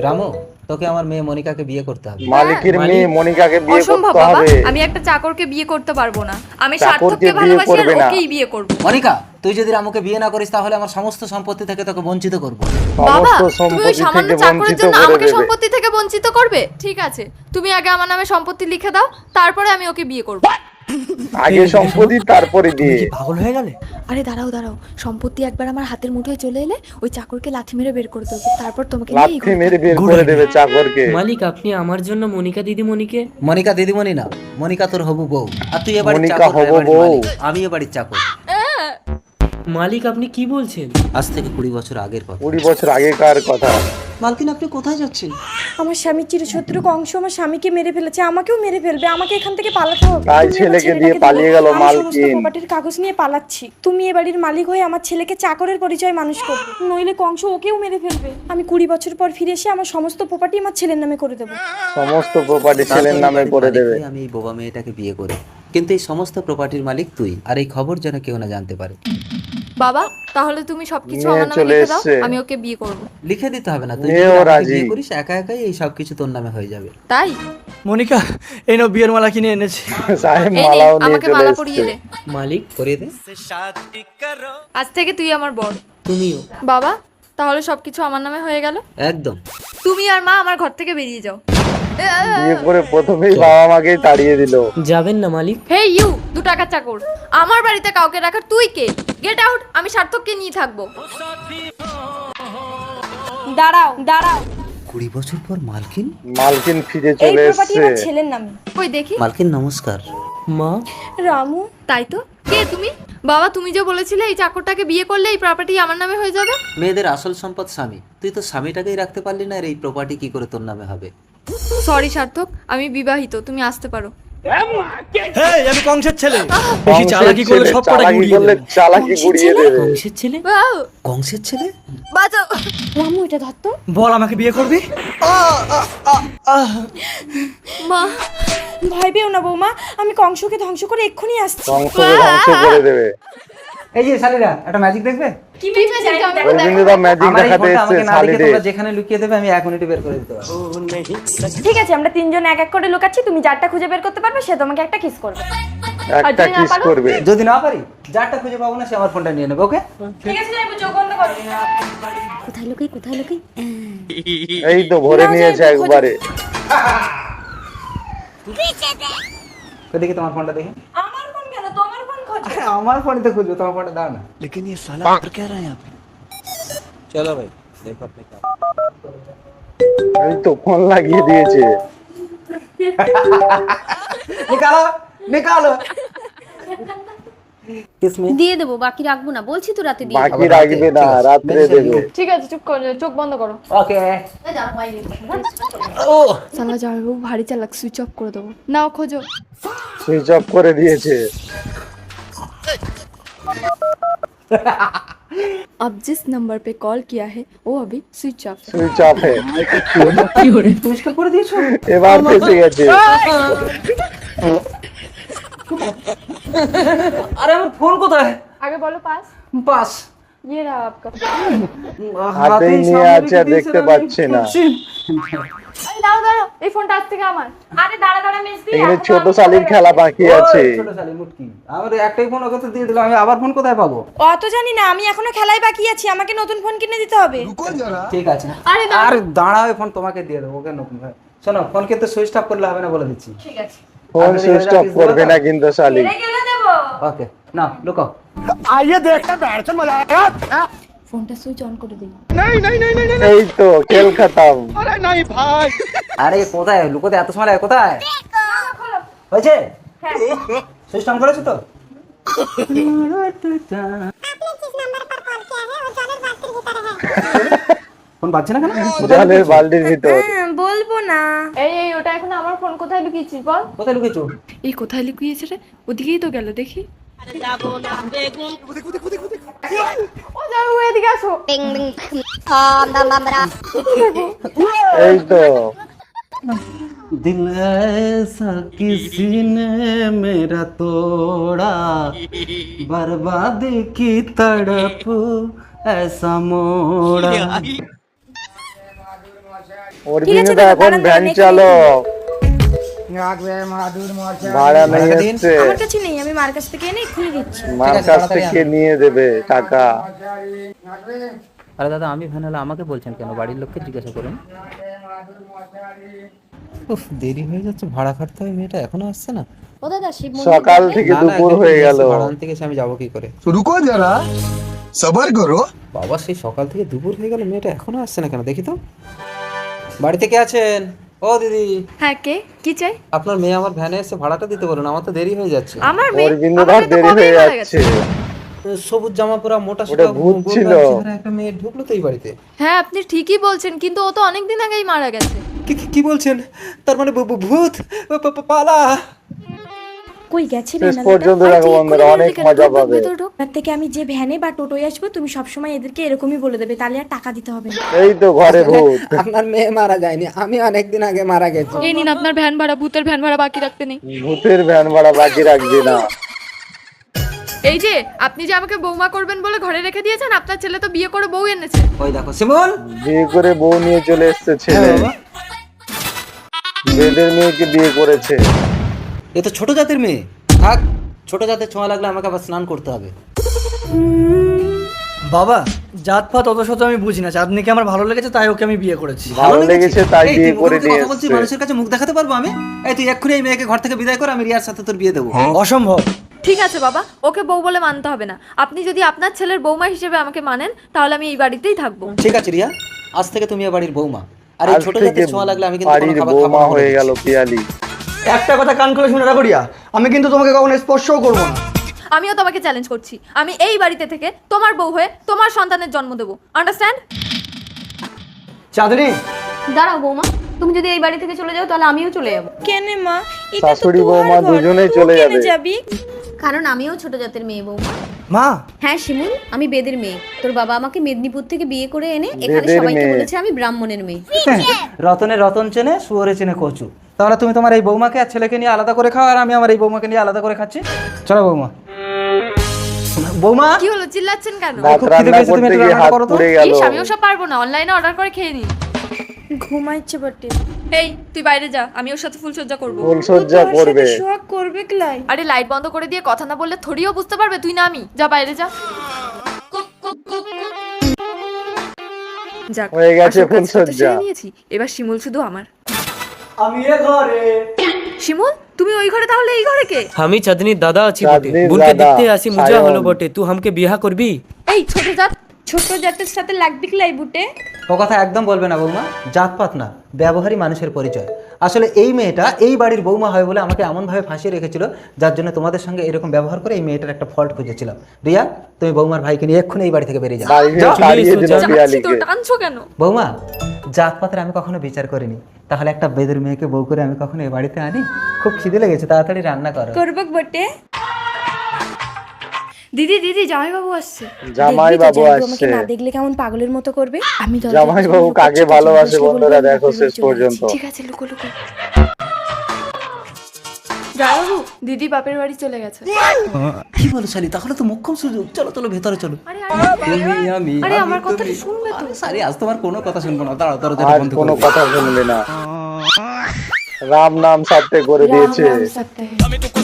রামু, তোকে আমার মেয়ে মনিকাকে বিয়ে করতে হবে। মালিকের মেয়ে মনিকাকে বিয়ে অসম্ভব করতে বাবা, হবে। আমি একটা চাকরকে বিয়ে করতে পারবো না। আমি চাকরকে সার্থককে বিয়ে ভালোবাসি আর করবে না। ওকেই বিয়ে করব। মনিকা, তুই যদি রামুকে বিয়ে না করিস তাহলে আমার সমস্ত সম্পত্তি থেকে তোকে বঞ্চিত করব। বাবা, সমস্ত তুমি ওই সম্পত্তি সামান্য থেকে চাকরের বঞ্চিত জন্য করে আমাকে দেবে। সম্পত্তি থেকে বঞ্চিত করবে? ঠিক আছে, তুমি আগে আমার নামে সম্পত্তি লিখে দাও, তারপরে আমি ওকে বিয়ে করব। আগে সম্পত্তি তারপরে দিয়ে। পাগল হয়ে গেলে? আরে দাঁড়াও দাঁড়াও, সম্পত্তি একবার আমার হাতের মুঠোয় চলে এলে ওই চাকরকে লাথি মেরে বের করে দেবো, তারপর তোমাকে নিয়ে লাথি মেরে বের করে দেবে চাকরকে। মালিক, আপনি আমার জন্য মনিকা দিদিমণিকে। মনিকা দিদিমণি না, মনিকা তোর হবু বউ। আর তুই এবারে মনিকা চাকর, হবু এবাড়ির বউ। মালিক। আমি এবাড়ির চাকর। মালিক, আপনি কি বলছেন? আজ থেকে 20 বছর আগের কথা। 20 বছর আগেকার কথা। মালকিন, আপনি কোথায় যাচ্ছেন? আমার স্বামীর চিরশত্রু কংস আমার স্বামীকে মেরে ফেলেছে, আমাকেও মেরে ফেলবে, আমাকে এখান থেকে পালাতে হবে। তাই তুমি আমার ছেলেকে দিয়ে ছেলেটাকে পালিয়ে দেবো। গেল আমি সমস্ত মালকিন। প্রপার্টির কাগজ নিয়ে পালাচ্ছি। তুমি এ বাড়ির মালিক হয়ে আমার ছেলেকে চাকরের পরিচয় মানুষ করবে, নইলে কংস ওকেও মেরে ফেলবে। আমি 20 বছর পর ফিরে এসে আমার সমস্ত প্রপার্টি আমার ছেলের নামে করে দেবো। সমস্ত প্রপার্টি ছেলের নামে করে দেবে। আমি এই বোবা মেয়েটাকে বিয়ে করি, কিন্তু এই সমস্ত প্রপার্টির মালিক তুই। আর এই খবর যেন কেউ না জানতে পারে। বাবা, তাহলে তুমি সবকিছু মেয়ে আমার নামে চলে লিখে দাও, এসছে। আমি ওকে বিয়ে করব। লিখে দিতে হবে না, তুই মেয়েও যদি রামুকে রাজি। বিয়ে করিস একা একাই এই সব কিছু তোর নামে হয়ে যাবে। তাই মনিকা, এই নাও বিয়ের মালা কিনে এনেছি। সাহেব এই নে, মালাও নিয়ে আমাকে চলে মালা পরিয়ে এসছে। দে। মালিক, করিয়ে দে। আজ থেকে তুই আমার বর। তুমিও। বাবা, তাহলে সবকিছু আমার নামে হয়ে গেল। একদম। তুমি আর মা আমার ঘর থেকে বেরিয়ে যাও। বিয়ে করে প্রথমেই বাবা মাকেই তাড়িয়ে দিল। যাবেন না মালিক? হে ইউ, 2 টাকার চাকর, আমার বাড়িতে কাউকে রাখার তুই কে? গেট আউট, আমি সার্থককে নিয়ে থাকবো। দাঁড়াও দাঁড়াও, 20 বছর পর মালকিন। মালকিন ফিরে এই চলে প্রপার্টি এসছে। আমার ছেলের নামে। কই দেখি। মালকিন নমস্কার। মা, রামু, তাই তো, কে তুমি? বাবা, তুমি যে বলেছিলে এই চাকরটাকে বিয়ে করলে এই প্রপার্টি আমার নামে হয়ে যাবে। মেয়েদের আসল সম্পদ স্বামী, তুই তো স্বামীটাকেই রাখতে পারলি না, আর এই প্রপার্টি কি করে তোর নামে হবে? সরি সার্থক, আমি বিবাহিত, তুমি আসতে পারো। হেই, আমি কংসের ছেলে। বেশি কংসের চালাকি করলে ছেলে, সব কটা চালাকি গুড়িয়ে করলে দেব। চালাকি গুড়িয়ে দেবে। কংসের ছেলে? বাউ, কংসের ছেলে? বাঁচাও। রামু এটা ধরতো। বল, আমাকে বিয়ে করবি? মা, ভয় পেও না বৌমা, আমি কংসকে ধ্বংস করে এক্ষুনি আসছি। কংসকে ধ্বংস করে দেবে। এই যে শালিরা, একটা ম্যাজিক দেখবে? কি ম্যাজিক? ওই জন্য তো ম্যাজিক আমার এই দেখাতে ফোনটা এসছে আমাকে না দেখে শালিরে। তোমরা যেখানে লুকিয়ে দেবে আমি 1 মিনিটে বের করে দিতে পারবো। ঠিক আছে, আমরা 3 জন এক এক করে লুকাচ্ছি, তুমি যারটা খুঁজে বের করতে পারবে সে তোমাকে একটা কিস করবে। একটা যদি না কিস পারো? করবে। যদি না পারি, যারটা খুঁজে পাবো না সে আমার ফোনটা নিয়ে নেবে। ওকে? ঠিক আছে, যাইবো, চোখ বন্ধ করো। কোথায় লুকাই কোথায় লুকাই এই তো ভরে না, নিয়েছে যাই, একবারে। তো দেখি তোমার ফোনটা দেখি। আমার ফোন কেন, তোমার ফোন খোঁজো। আমার ফোনে তো খুঁজবো, তোমার ফোনটা দাও না। लेकिन ये साला कर क्या रहा है यहाँ पे? चलो भाई, देखो अपने काम। এই তো ফোন লাগিয়ে দিয়েছে। निकालो निकालो। किसमें? দিয়ে দেবো, বাকি রাখবো না, বলছি তো রাতে দিয়ে বাকি রাখবে না, রাত্রে দেবে। ঠিক আছে, চুপ করো, চোখ বন্ধ করো। ओके। সালা যাবো, ভারী চালাক, সুইচ অফ করে দেবো। নাও খোঁজো। সুইচ অফ করে দিয়েছে। अब जिस नंबर पे कॉल किया है वो अभी स्विच ऑफ है। সুইচ অফ হে। मुश्किल করে দিয়েছো। এবার ফেসে গেছে। আরে আমার ফোন কোথায়? आगे बोलो पास। পাস। ये रहा आपका। হাতেই নিয়ে আছে, দেখতে পাচ্ছে না। আরে দাঁড়াও দাঁড়াও, এই ফোনটা আজ থেকে আমার। আরে দাঁড়া দাঁড়া মিসবি, এখানে ছোট শালির খেলা বাকি আছে। ছোট শালি মুটকি। আমার একটাই ফোন ওকে তো দিয়ে দিলাম, আমি আবার ফোন কোথায় পাবো? অত জানি না, আমি এখনো খেলায় বাকি আছি, আমাকে নতুন ফোন কিনে দিতে হবে। ঠিক আছে। আরে আর দাঁড়াও, ফোন তোমাকে দিয়ে দেবো, ওকে নতুন ভাই। শোনো, ফোন কিন্তু সুইচ অফ করলে হবে না, বলে দিচ্ছি। ঠিক আছে। ফোন সুইচ অফ করবে না কিন্তু শালি। গেলে দেবো। ওকে, না লুকাও। ফোনটা সুইচ অন করে দিই। এই তো খেল খতম। আরে কোথায় লুকোতে এত সময় লাগে? কোথায় হয়েছে? সুইচ অন করেছো তো? ফোন বাজছে না কেন? জলের বালতির ভিতর। বলবো না। এই ওটা এখন আমার ফোন, কোথায় লুকিয়েছিস বল? কোথায় লুকিয়েছো? এই কোথায় লুকিয়েছে রে? ওদিকেই তো গেল, দেখি। ও যাও, এদিকে আসো। এই তো दिल ऐसा किसी ने मेरा तोड़ा, बर्बादी की तड़प ऐसा मोड़ा। ওর ঠিক আছে জন্য তো দাদা, এখন দাঁড়ান, ভ্যান দাঁড়ান, চালক ভাড়া নেই টাকা দিন। হচ্ছে, আমার কাছে নেই, আমি মার কাছ থেকে এনে এক্ষুনি দিচ্ছি। মার ঠিক আছে, কাছ তাড়াতাড়ি থেকে আনো। নিয়ে দেবে টাকা। আরে দাদা আমি ভ্যান হলে আমাকে বলছেন কেন? বাড়ির লোককে জিজ্ঞাসা করুন। উফ, দেরি হয়ে যাচ্ছে, ভাড়া খাটতে হবে, মেয়েটা এখনো আসছে না। ও দাদা শিব সকাল থেকে না, না, দুপুর একদম হয়ে ঠিক গেল। আছে, ভাড়া আনতে গেছে, আমি যাবো কি করে? रुको जरा सबर करो। বাবা সেই সকাল থেকে দুপুর হয়ে গেল, মেয়েটা এখনো আসছে না কেন? দেখি তো। বাড়িতে কে আছেন? ও দিদি, হ্যাঁ, কে কি চাই? আপনার মেয়ে আমার ভ্যানে এসে ভাড়াটা দিতে বলুন, আমার তো দেরি হয়ে যাচ্ছে। আমার ওর জন্য ধর দেরি হয়ে যাচ্ছে। সবুজ জামা পরা মোটা ওটা সোটা ভূত গোল ছিল। গাল চেহারা একটা মেয়ে ঢুকলো তো এই বাড়িতে। হ্যাঁ, আপনি ঠিকই বলছেন, কিন্তু ও তো অনেকদিন আগেই মারা গেছে। কি বলছেন? তার মানে ভূত পালা? কই গেছে শেষ বেনালাটা? পর্যন্ত আরে দেখো তুই বন্ধুরা, এক্ষুনি অনেক বললি কেন? মজা ঢোক, ঢোক, পাবে। ভেতরে ঢোক। তার থেকে আমি যে ভ্যানে বা টোটোয় আসবো, তুমি সবসময় এদেরকে এরকমই বলে দেবে, তাহলে আর টাকা দিতে হবে না। এই তো ঘরে ভূত। আপনার মেয়ে মারা যায়নি, আমি অনেকদিন আগে মারা গেছি। এই নিন আপনার ভ্যান ভাড়া, ভূতের ভ্যান ভাড়া বাকি রাখতে নেই। ভূতের ভ্যান ভাড়া বাকি রাখবি না। এই যে আপনি যে আমাকে বৌমা করবেন বলে ঘরে রেখে দিয়েছেন, আপনার ছেলে তো বিয়ে করে বউ এনেছে। ওই দেখো শিমুল, বিয়ে করে বউ নিয়ে চলে এসেছে ছেলে। হ্যাঁ বাবা। বেদের মেয়েকে বিয়ে করেছে। এ তো ছোট জাতের মেয়ে। থাক, ছোট জাতের ছোঁয়া লাগলে আমাকে আবার স্নান করতে হবে। বাবা, জাতপাত অত শত আমি বুঝি না, চাঁদনিকে আমার ভালো লেগেছে তাই ওকে আমি বিয়ে করেছি। ভালো লেগেছে তাই এই, বিয়ে তুই করে মুখে নিয়ে কথা বলছিস, এসেছে। মানুষের কাছে মুখ দেখাতে পারবো আমি? এই তুই এক্ষুনি এই মেয়েকে ঘর থেকে বিদায় কর, আমি রিয়ার সাথে তোর বিয়ে দেবো। অসম্ভব। ঠিক আছে বাবা, ওকে বউ বলে মানতে হবে না। আপনি যদি আপনার ছেলের বৌমা হিসেবে আমাকে মানেন, তাহলে আমি এই বাড়িতেই থাকবো। ঠিক আছে রিয়া, আজ থেকে তুমি এ বাড়ির বৌমা। আর এই আজ ছোট থেকে জাতের ছোঁয়া লাগলে আমি কিন্তু কোনো বাড়ির খাবার বৌমা খাবো না। হয়ে গেল পিয়ালি। একটা কথা কান খুলে শুনে রাখো রিয়া, আমি কিন্তু তোমাকে কখনো স্পর্শও করবো না। আমিও তোমাকে চ্যালেঞ্জ করছি, আমি এই বাড়িতে থেকে তোমার বউ হয়ে তোমার সন্তানের জন্ম দেবো। আন্ডারস্ট্যান্ড? চাঁদনি, দাঁড়াও বৌমা, তুমি যদি এই বাড়ি থেকে চলে যাও তাহলে আমিও চলে যাবো। কেন মা? এটা তো শাশুড়ি তোর বৌমা ঘর, দুজনেই তুই চলে কেন যাবে। যাবি? কারণ আমিও ছোট জাতের মেয়ে বৌমা। মা, হ্যাঁ শিমুল, আমি বেদের মেয়ে। তোর বাবা আমাকে মেদিনীপুর থেকে বিয়ে করে এনে এখানে বেদের সবাইকে মেয়ে। বলেছে আমি ব্রাহ্মণের মেয়ে। রতনে রতন চেনে, শুয়োরে চেনে কচু। তাহলে তুমি তোমার এই বৌমাকে আর ছেলেকে নিয়ে আলাদা করে খাও, আর আমি আমার এই বৌমাকে নিয়ে আলাদা করে খাচ্ছি। চলো বৌমা। বৌমা, কি হলো, চিল্লাচ্ছেন কেন? ভাত খুব খিদে রান্না পেয়েছে, তুমি করতে একটু গিয়ে রান্নাটা হাত করো তো। পুড়ে গেল। ইস, আমিও সব পারবো না, অনলাইনে অর্ডার করে খেয়ে নিই। ঘুমাইছে বটে। এই তুই বাইরে যা, আমি ওর সাথে ফুলসজ্জা করবো। ফুলসজ্জা তোর করবে। সাথে সোহাগ করবে ক্লাই? আরে লাইট বন্ধ করে দিয়ে কথা না বললে থরিও বুঝতে পারবে তুই না আমি। যা বাইরে যা। যাক, হয়ে গেছে আসল কাজটা তো ফুলসজ্জা। সেরে নিয়েছি, এবার শিমুল শুধু আমার। আমি এ ঘরে। শিমুল, তুমি ওই ঘরে, তাহলে এই ঘরে কে? আমি চাঁদনির দাদা আছি বটে, চাঁদনির বোনকে দাদা, দেখতে আসি মজা সায়ন। হলো বটে, তুই আমাকে বিয়া করবি? এই ছোট জাত, ছোট জাতের সাথে লাগবি ক্লাই বুটে? ও কথা একদম বলবে না বৌমা, জাতপাত না, ব্যবহারই মানুষের পরিচয়। আসলে এই মেয়েটা এই বাড়ির বৌমা হয় বলে আমাকে এমনভাবে ফাঁসিয়ে রেখেছিল, যার জন্য তোমাদের সঙ্গে এরকম ব্যবহার করে এই মেয়েটার একটা ফল্ট খুঁজেছিলাম। রিয়া, তুমি বৌমার ভাইকে নিয়ে এক্ষুনি এই বাড়ি থেকে বেরিয়ে যাও। বাড়ি থেকে যাও, তাড়িয়ে চলে দিল এসো, যাচ্ছি তো, পিয়ালিকে। টানছো কেন? বৌমা, জাতপাতের আমি কখনো বিচার করিনি, তাহলে একটা বেদের মেয়েকে বউ করে আমি কখনো এই বাড়িতে আনি? খুব খিদে লেগেছে, তাড়াতাড়ি রান্না করো। করবক বটে? দিদি দিদি, জামাইবাবু আসছে। জামাই দেখবি তো, বাবু জামাইবাবু আমাকে আসছে। না দেখলে কেমন পাগলের মতো করবে। আমি দরজার জামাই পেছনে বাবু লুকোচ্ছি, কাকে তুই ভালোবাসে বসলে বলবি বন্ধুরা আমি দেখো বাপের শেষ বাড়ি চলে পর্যন্ত। যাচ্ছি। ঠিক আছে, লুকো লুকো। জামাইবাবু, দিদি বাপের বাড়ি চলে গেছে। কি বলো শালি, তাহলে তো মোক্ষম সুযোগ। চলো চলো ভেতরে চলো। আরে তুমি আমি, আরে আমি, আমার কথাটা তুমি। শুনবে তো? আরে সারি, আজ তোমার কোনো কথা শুনবো না, দাঁড়াও দরজা আজ বন্ধ কোনো করো। কথা শুনবে না। রাম নাম সাথে করে রাম দিয়েছে। রাম সত্য है।